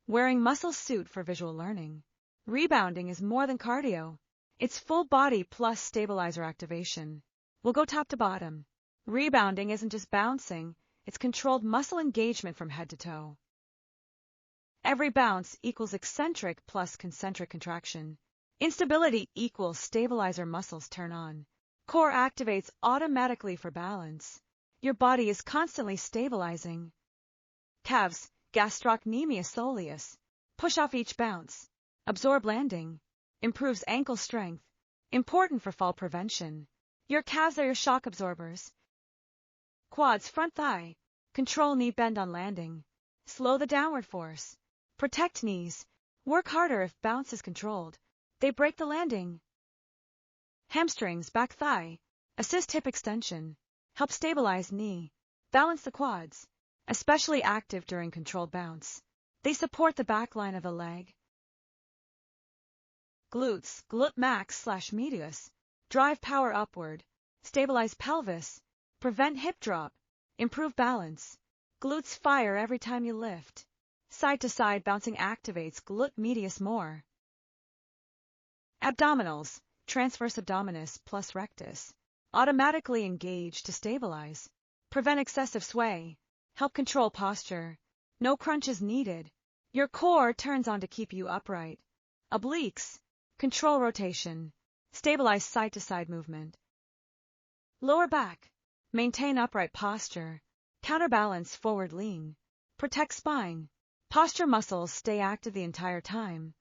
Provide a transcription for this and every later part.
Wearing muscle suit for visual learning. Rebounding is more than cardio. It's full body plus stabilizer activation. We'll go top to bottom. Rebounding isn't just bouncing, it's controlled muscle engagement from head to toe. Every bounce equals eccentric plus concentric contraction. Instability equals stabilizer muscles turn on. Core activates automatically for balance. Your body is constantly stabilizing. Calves, gastrocnemius soleus. Push off each bounce. Absorb landing. Improves ankle strength. Important for fall prevention. Your calves are your shock absorbers. Quads, front thigh. Control knee bend on landing. Slow the downward force. Protect knees. Work harder if bounce is controlled. They break the landing. Hamstrings, back thigh. Assist hip extension. Help stabilize knee. Balance the quads. Especially active during controlled bounce. They support the back line of the leg. Glutes, glute max/medius. Drive power upward. Stabilize pelvis. Prevent hip drop. Improve balance. Glutes fire every time you lift. Side-to-side bouncing activates glute medius more. Abdominals, transverse abdominis plus rectus. Automatically engage to stabilize. Prevent excessive sway. Help control posture. No crunches needed. Your core turns on to keep you upright. Obliques, control rotation. Stabilize side-to-side movement. Lower back, maintain upright posture. Counterbalance forward lean. Protect spine. Posture muscles stay active the entire time.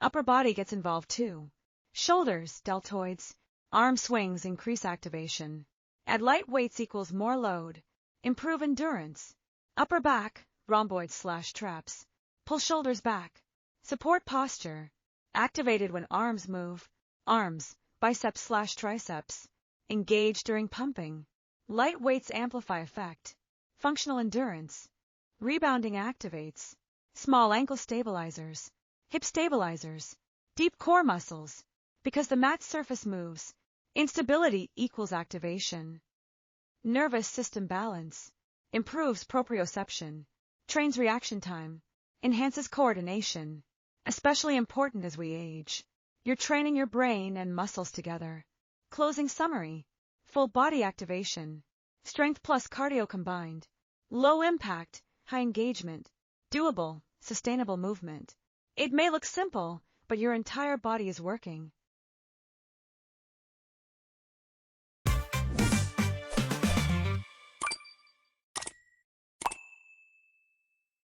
Upper body gets involved too. Shoulders, deltoids, arm swings increase activation. Add light weights equals more load. Improve endurance. Upper back, rhomboids/traps. Pull shoulders back. Support posture. Activated when arms move. Arms, biceps/triceps. Engage during pumping. Light weights amplify effect. Functional endurance. Rebounding activates. Small ankle stabilizers. Hip stabilizers. Deep core muscles. Because the mat surface moves. Instability equals activation. Nervous system balance. Improves proprioception. Trains reaction time. Enhances coordination. Especially important as we age. You're training your brain and muscles together. Closing summary. Full body activation. Strength plus cardio combined. Low impact, high engagement. Doable, sustainable movement. It may look simple, but your entire body is working.